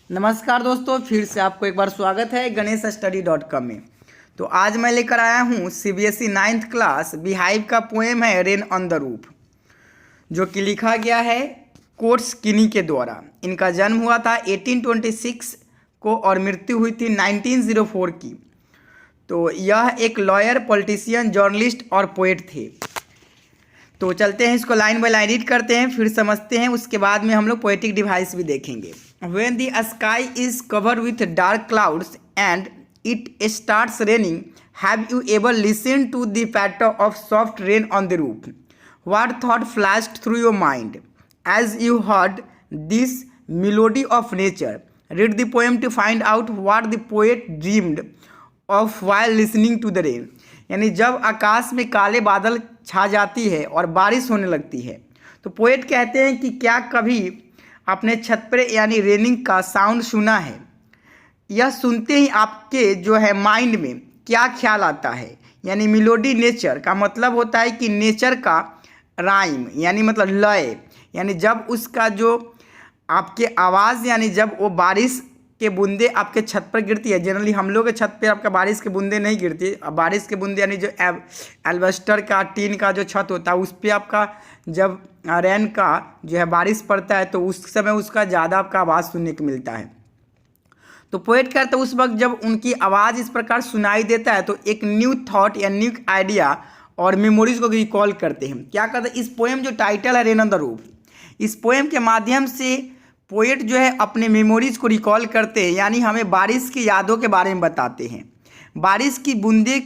नमस्कार दोस्तों, फिर से आपको एक बार स्वागत है ganesstudy.com में। तो आज मैं लेकर आया हूँ CBSE 9th क्लास बिहाइव का पोएम है रेन ऑन द रूफ, जो कि लिखा गया है कोर्ट्स किनी के द्वारा। इनका जन्म हुआ था 1826 को और मृत्यु हुई थी 1904 की। तो यह एक लॉयर, पॉलिटिशियन, जर्नलिस्ट और पोएट थे। तो चलते हैं, इसको लाइन बाय लाइन रीड करते हैं, फिर समझते हैं। उसके बाद में हम लोग पोएटिक डिवाइस भी देखेंगे। When the sky is covered with dark clouds and it starts raining, have you ever listened to the patter of soft rain on the roof? What thought flashed through your mind as you heard this melody of nature? Read the poem to find out what the poet dreamed of while listening to the rain. यानी जब आकाश में काले बादल छा जाती है और बारिश होने लगती है, तो पोएट कहते हैं कि क्या कभी अपने छत पर यानी रेनिंग का साउंड सुना है? यह सुनते ही आपके जो है माइंड में क्या ख्याल आता है? यानी मेलोडी नेचर का मतलब होता है कि नेचर का राइम यानी मतलब लय, यानी जब उसका जो आपके आवाज़ यानी जब वो बारिश के बूंदे आपके छत पर गिरती है। जनरली हम लोग के छत पे आपका बारिश के बूंदे नहीं गिरती। अब बारिश के बूंदे यानी जो एल्वेस्टर का टीन का जो छत होता है उस पर आपका जब रेन का जो है बारिश पड़ता है तो उस समय उसका ज़्यादा आपका आवाज़ सुनने को मिलता है। तो पोएट कहते हैं उस वक्त जब उनकी आवाज़ इस प्रकार सुनाई देता है तो एक न्यू थॉट या न्यू आइडिया और मेमोरीज को रिकॉल करते हैं। क्या करते हैं? इस पोएम जो टाइटल है रेन ऑन द रूफ, इस पोएम के माध्यम से पोएट जो है अपने मेमोरीज को रिकॉल करते हैं, यानी हमें बारिश की यादों के बारे में बताते हैं। बारिश की बूंदे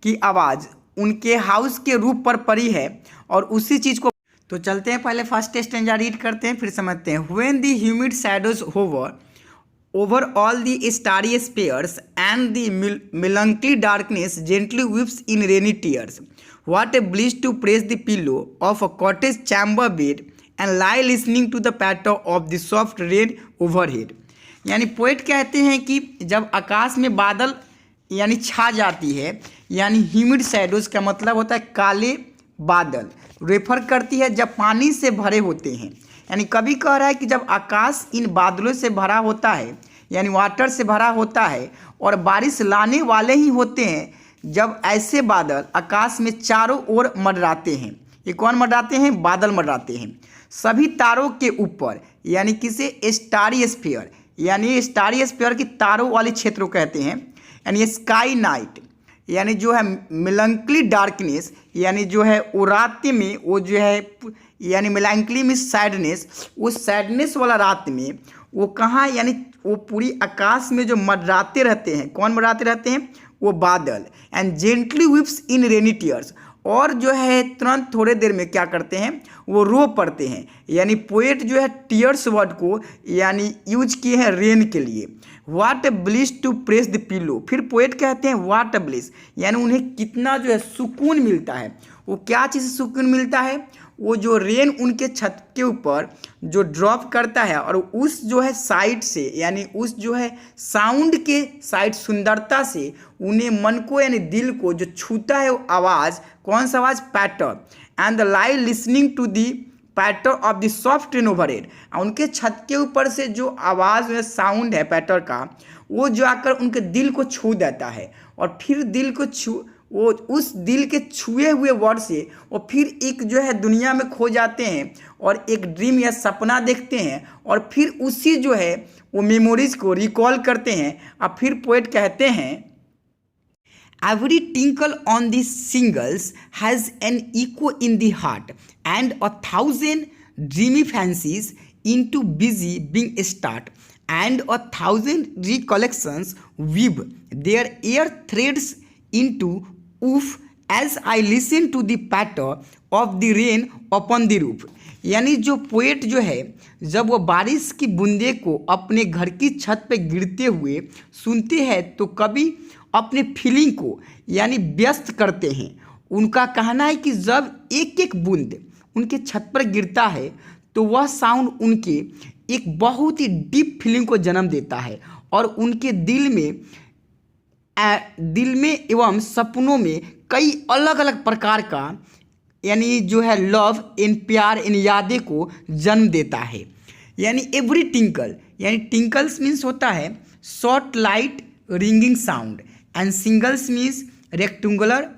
की आवाज़ उनके हाउस के रूफ पर पड़ी है और उसी चीज़ को। तो चलते हैं, पहले फर्स्ट स्टैंजा रीड करते हैं, फिर समझते हैं। When the humid shadows hover over all the starry spheres and the melancholy darkness gently weeps in rainy tears. What a bliss to press the pillow of a cottage chamber bed and lie listening to the patter of the soft rain overhead. यानी poet कहते हैं कि जब आकाश में बादल यानी छा जाती है, यानी ह्यूमिड शैडोज का मतलब होता है काले बादल, रेफर करती है जब पानी से भरे होते हैं। यानी कभी कह रहा है कि जब आकाश इन बादलों से भरा होता है यानी वाटर से भरा होता है और बारिश लाने वाले ही होते हैं, जब ऐसे बादल आकाश में चारों ओर मंडराते हैं। ये कौन मंडराते हैं? बादल मंडराते हैं सभी तारों के ऊपर, यानी किसे? स्टारी स्फीयर, यानी स्टारी स्फीयर की तारों वाले क्षेत्र को कहते हैं। यानी स्काई नाइट, यानी जो है मेलंकली डार्कनेस, यानी जो है वो रात में वो जो है यानी मेलंकली में सैडनेस, उस सैडनेस वाला रात में वो कहाँ, यानी वो पूरी आकाश में जो मंडराते रहते हैं। कौन मंडराते रहते हैं? वो बादल। And gently chips in rainy tears, और जो है तुरंत थोड़े देर में क्या करते हैं? वो रो पड़ते हैं। यानी पोएट जो है टीयर्स वर्ड को यानी यूज किए हैं रेन के लिए। What a bliss to press the pillow, फिर पोएट कहते हैं वाट ए ब्लिस, यानी उन्हें कितना जो है सुकून मिलता है। वो क्या चीज़ से सुकून मिलता है? वो जो रेन उनके छत के ऊपर जो ड्रॉप करता है और उस जो है साइड से यानी उस जो है साउंड के साइड सुंदरता से उन्हें मन को यानी दिल को जो छूता है वो आवाज़, कौन सा आवाज़? Patter. And the lie listening to the patter of the soft rain overhead, उनके छत के ऊपर से जो आवाज़ है साउंड है पैटर का, वो जो आकर उनके दिल को छू देता है और फिर दिल को वो उस दिल के छुए हुए वर्ड से वो फिर एक जो है दुनिया में खो जाते हैं और एक ड्रीम या सपना देखते हैं और फिर उसी जो है वो मेमोरीज को रिकॉल करते हैं। और फिर पोएट कहते हैं every tinkle on the shingles has an echo in the heart and 1,000 dreamy fancies into busy being start and 1,000 recollections weave their air threads into oof as I listen to the patter of the rain upon the roof। यानी जो poet जो है जब वो बारिश की बूंदे को अपने घर की छत पे गिरते हुए सुनते हैं तो कभी अपने फीलिंग को यानी व्यस्त करते हैं। उनका कहना है कि जब एक एक बूंद उनके छत पर गिरता है तो वह साउंड उनके एक बहुत ही डीप फीलिंग को जन्म देता है और उनके दिल में एवं सपनों में कई अलग अलग प्रकार का यानी जो है लव इन प्यार इन यादें को जन्म देता है। यानी एवरी टिंकल, यानी टिंकल्स मीन्स होता है short light ringing sound, and singles means rectangular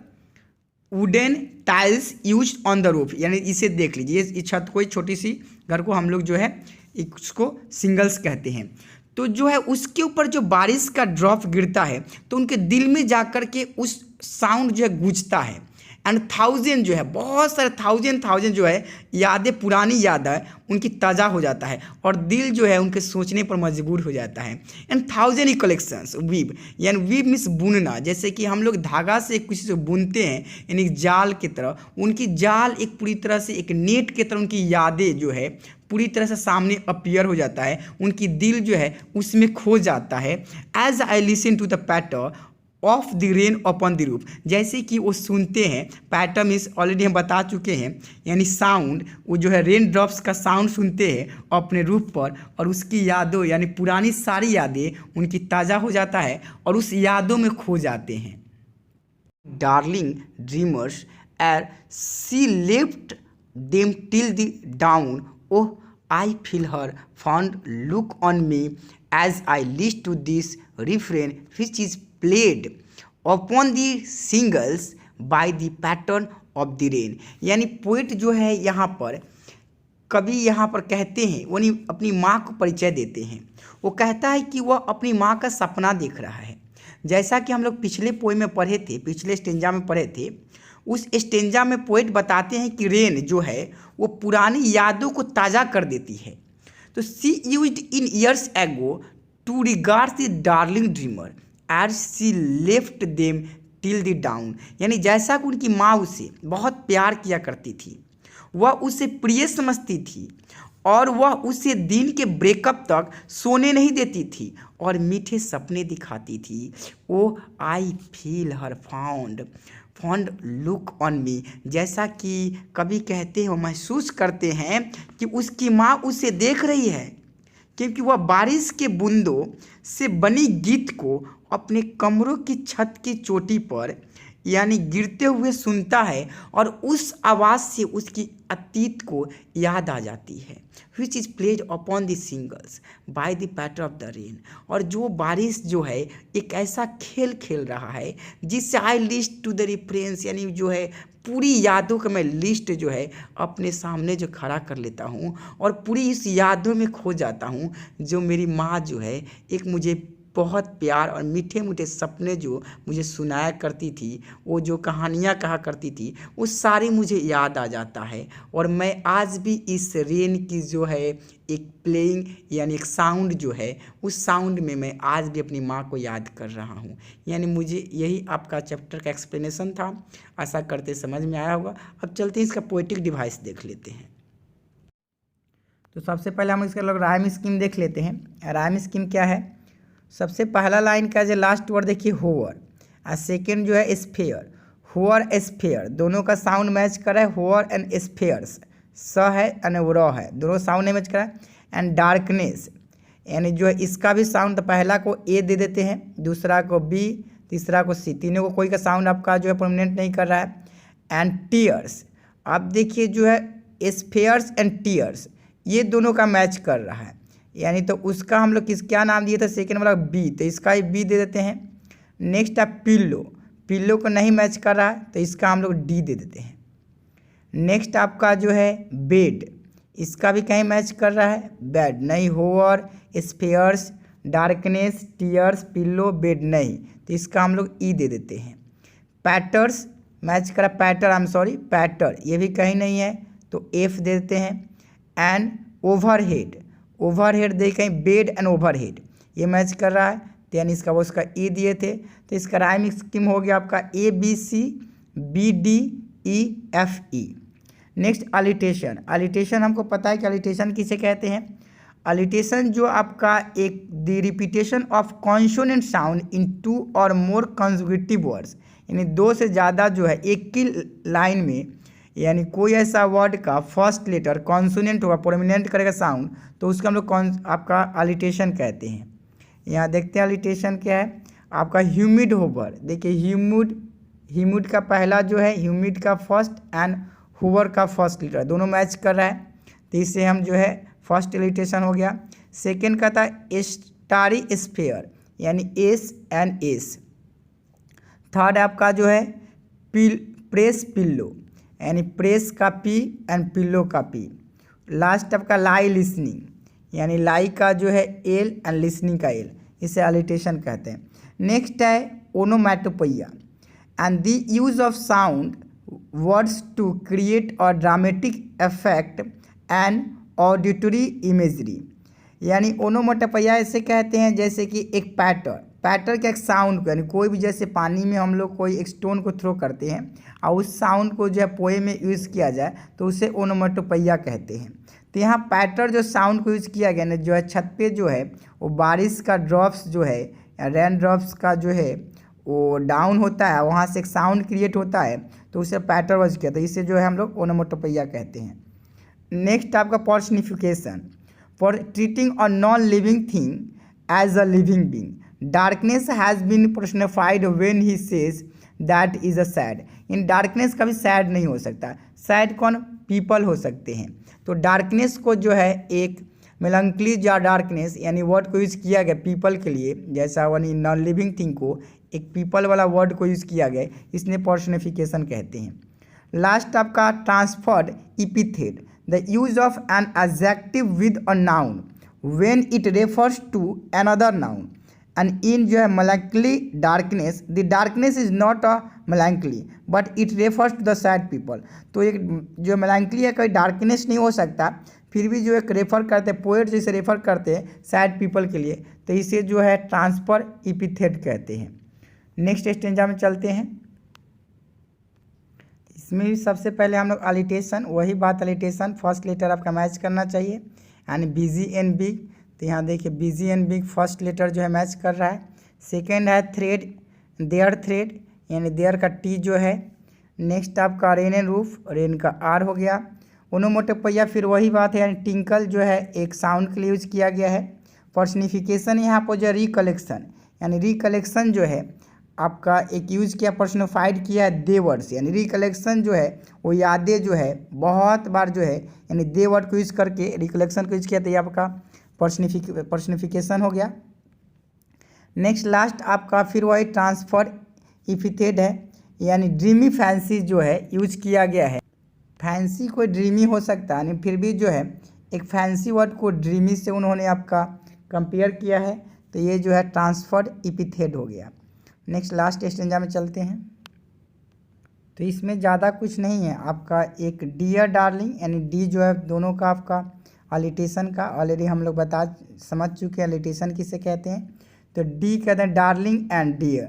wooden tiles use on the roof. यानी इसे देख लीजिए, इस छत को, छोटी सी घर को हम लोग जो है इसको सिंगल्स कहते हैं। तो जो है उसके ऊपर जो बारिश का ड्रॉप गिरता है तो उनके दिल में जाकर के उस साउंड जो है गूंजता है। एंड थाउजेंड जो है, बहुत सारे थाउजेंड जो है यादें, पुरानी याद है उनकी ताज़ा हो जाता है और दिल जो है उनके सोचने पर मजबूर हो जाता है। एंड थाउजेंड कलेक्शंस वीव, यानी वीव मीन्स बुनना, जैसे कि हम लोग धागा से किसी से बुनते हैं, यानी जाल की तरह, उनकी जाल एक पूरी तरह से एक नेट की तरह उनकी यादें जो है पूरी तरह से सामने अपीयर हो जाता है, उनकी दिल जो है उसमें खो जाता है। As I listen to the patter of the rain upon the roof, जैसे कि वो सुनते हैं, पैटर मीन्स ऑलरेडी हम बता चुके हैं, यानी साउंड, वो जो है रेन ड्रॉप्स का साउंड सुनते हैं अपने रूफ पर, और उसकी यादों यानी पुरानी सारी यादें उनकी ताज़ा हो जाता है और उस यादों में खो जाते हैं। Darling dreamers ere she left them till the dawn, oh I feel her fond look on me as I list to this refrain which is played upon the singles by the pattern of the rain। यानी poet जो है यहाँ पर, कवि यहाँ पर कहते हैं, वो अपनी माँ को परिचय देते हैं। वो कहता है कि वह अपनी माँ का सपना देख रहा है। जैसा कि हम लोग पिछले पोएम में पढ़े थे, पिछले स्टेंजा में पढ़े थे, उस स्टेंजा में पोइट बताते हैं कि रेन जो है वो पुरानी यादों को ताज़ा कर देती है। तो she used in years ago to regard the darling dreamer as she left them till the dawn, यानी जैसा कि उनकी माँ उसे बहुत प्यार किया करती थी, वह उसे प्रिय समझती थी और वह उसे दिन के ब्रेकअप तक सोने नहीं देती थी और मीठे सपने दिखाती थी। Oh I feel her fond look on me, जैसा कि कभी कहते हैं, वो महसूस करते हैं कि उसकी माँ उसे देख रही है, क्योंकि वह बारिश के बूंदों से बनी गीत को अपने कमरों की छत की चोटी पर यानी गिरते हुए सुनता है और उस आवाज़ से उसकी अतीत को याद आ जाती है। Which is played upon the shingles by the patter of the rain, और जो बारिश जो है एक ऐसा खेल खेल रहा है जिससे आई लिस्ट टू द रिफरेंस, यानी जो है पूरी यादों का मैं लिस्ट जो है अपने सामने जो खड़ा कर लेता हूँ और पूरी इस यादों में खो जाता हूँ। जो मेरी माँ जो है एक मुझे बहुत प्यार और मीठे मीठे सपने जो मुझे सुनाया करती थी, वो जो कहानियाँ कहा करती थी, वो सारी मुझे याद आ जाता है। और मैं आज भी इस रेन की जो है एक प्लेइंग यानी एक साउंड जो है, उस साउंड में मैं आज भी अपनी माँ को याद कर रहा हूँ। यानी मुझे यही आपका चैप्टर का एक्सप्लेनेशन था, आशा करते समझ में आया होगा। अब चलते हैं इसका पोएटिक डिवाइस देख लेते हैं। तो सबसे पहले हम इसका लोग राइम स्कीम देख लेते हैं। राइम स्कीम क्या है? सबसे पहला लाइन का जो लास्ट वर्ड देखिए होवर, और सेकेंड जो है स्फेयर, होवर स्फेयर, दोनों का साउंड मैच कर रहा है, होवर एंड स्फेयर्स, स है एंड र है, दोनों साउंड नहीं मैच कर रहा है। एंड डार्कनेस, यानी जो है इसका भी साउंड, तो पहला को ए दे देते हैं, दूसरा को बी, तीसरा को सी, तीनों को कोई का साउंड आपका जो है प्रोमिनेंट नहीं कर रहा है। एंड टीयर्स, अब देखिए जो है स्फेयर्स एंड टीयर्स, ये दोनों का मैच कर रहा है, यानी तो उसका हम लोग क्या नाम दिए थे सेकेंड वाला बी, तो इसका ही बी दे देते हैं। नेक्स्ट है पिल्लो, पिल्लो को नहीं मैच कर रहा है तो इसका हम लोग डी दे देते हैं। नेक्स्ट आपका जो है बेड, इसका भी कहीं मैच कर रहा है, बेड नहीं, hover, spheres, darkness, tears, pillow, bed नहीं, तो इसका हम लोग ई दे देते हैं। पैटर्स मैच करा, पैटर, आई एम सॉरी, पैटर, ये भी कहीं नहीं है तो एफ दे देते हैं। एंड ओवरहेड, ओवरहेड दे कहीं, बेड एंड ओवरहेड ये मैच कर रहा है, तो यानी इसका वो उसका ई दिए थे, तो इसका राइम स्कीम हो गया आपका A B C B D E F E. Next alliteration, alliteration हमको पता है कि अलिटेशन किसे कहते हैं। अलिटेशन जो आपका एक the repetition of consonant sound in two और मोर कंसेक्यूटिव वर्ड्स, यानी दो से ज़्यादा जो है एक ही लाइन में, यानी कोई ऐसा वर्ड का फर्स्ट लेटर कॉन्सोनेंट होगा, प्रोमिनेंट करेगा साउंड, तो उसका हम लोग आपका अलिटेशन कहते हैं। यहाँ देखते हैं अलिटेशन क्या है आपका। ह्यूमिड होवर, देखिए ह्यूमिड का पहला जो है, ह्यूमिड का फर्स्ट एंड होवर का फर्स्ट लेटर दोनों मैच कर रहा है, तो इससे हम जो है फर्स्ट एलिटेशन हो गया। सेकेंड का था स्टारी स्फेयर यानी एस एंड एस। थर्ड आपका जो है प्रेस पिल्लो यानी प्रेस का पी एंड पिल्लो का पी। लास्ट आपका लाई लिसनिंग यानी लाई का जो है एल एंड लिसनिंग का एल, इसे एलिटेशन कहते हैं। नेक्स्ट है onomatopoeia and the use of sound words to create a dramatic effect and auditory imagery. यानी ओनोमैटोपोइया ऐसे कहते हैं जैसे कि एक पैटर के एक साउंड को, यानी कोई भी जैसे पानी में हम लोग कोई एक स्टोन को थ्रो करते हैं और उस साउंड को जो है पोएम में यूज़ किया जाए तो उसे ओनोमैटोपोइया कहते हैं। तो यहाँ पैटर जो साउंड को यूज़ किया गया ना, जो है छत पे जो है वो बारिश का ड्रॉप्स जो है या रेन ड्रॉप्स का जो है वो डाउन होता है, वहाँ से एक साउंड क्रिएट होता है तो उसे पैटर यूज किया, तो इसे जो है हम लोग ओनोमैटोपोइया कहते हैं। नेक्स्ट आपका personification for treating a non living thing as a living being. Darkness has been personified when he says that is a sad. इन डार्कनेस कभी सैड नहीं हो सकता। सैड कौन? पीपल हो सकते हैं। तो डार्कनेस को जो है एक मेलंकली या डार्कनेस यानी वर्ड को यूज़ किया गया पीपल के लिए, जैसा वनी नॉन लिविंग थिंग को एक पीपल वाला वर्ड को यूज़ किया गया, इसने पर्सनिफिकेशन कहते हैं। लास्ट आपका transferred epithet the use of an adjective with a noun when it refers to another noun and in जो है melancholy darkness, the darkness is not a melancholy but it refers to the sad people। तो एक जो melancholy है कोई darkness नहीं हो सकता, फिर भी जो एक रेफर करते हैं पोएट जिसे रेफर करते हैं सैड पीपल के लिए, तो इसे जो है ट्रांसफर इपिथेट कहते हैं। नेक्स्ट स्टेंजा में चलते हैं। इसमें भी सबसे पहले हम लोग एलिटेशन, वही बात एलिटेशन फर्स्ट लेटर आपका मैच करना चाहिए यानी बिजी एंड बिग। तो यहाँ देखिए busy and big first letter जो है मैच कर रहा है। सेकेंड है थ्रेड, देयर थ्रेड यानी देयर का टी जो है। नेक्स्ट आपका रेन एंड रूफ, रेन का आर हो गया। ओनोमैटोपोइया फिर वही बात है यानी टिंकल जो है एक साउंड के लिए यूज किया गया है। पर्सनिफिकेशन यहाँ पर जो है रिकलेक्शन यानी रिकलेक्शन जो है आपका एक यूज किया पर्सनिफाइड किया है दे वर्ड्स, यानी रिकलेक्शन जो है वो यादें जो है बहुत बार जो है यानी दे वर्ड को यूज करके रिकलेक्शन को यूज किया, तो ये आपका पर्सनिफिकेशन हो गया। नेक्स्ट लास्ट आपका फिर वही ट्रांसफर इपिथेट है यानी ड्रीमी फैंसी जो है यूज किया गया है। फैंसी कोई ड्रीमी हो सकता है, फिर भी जो है एक फैंसी वर्ड को ड्रीमी से उन्होंने आपका कंपेयर किया है, तो ये जो है ट्रांसफर्ड इपिथेट हो गया। नेक्स्ट लास्ट स्टेंजा में चलते हैं। तो इसमें ज़्यादा कुछ नहीं है, आपका एक डियर डार्लिंग यानी डी जो है दोनों का आपका एलिटेशन का ऑलरेडी हम लोग समझ चुके हैं एलिटेशन किसे कहते हैं। तो डी कहते हैं darling and dear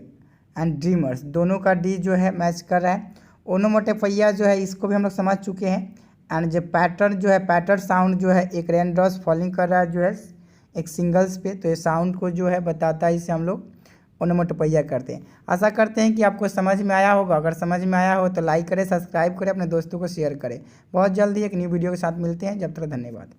and dreamers, दोनों का डी जो है मैच कर रहा है। ओनोमैटोपोइया जो है इसको भी हम लोग समझ चुके हैं। एंड जो पैटर्न जो है पैटर्न साउंड जो है एक रेन ड्रॉप्स फॉलिंग कर रहा है जो है एक सिंगल्स पे, तो ये साउंड को जो है बताता है, इसे हम लोग ओनोमैटोपोइया करते हैं। आशा करते हैं कि आपको समझ में आया होगा। अगर समझ में आया हो तो लाइक करें, सब्सक्राइब करें, अपने दोस्तों को शेयर करें। बहुत जल्दी एक न्यू वीडियो के साथ मिलते हैं, जब तक धन्यवाद।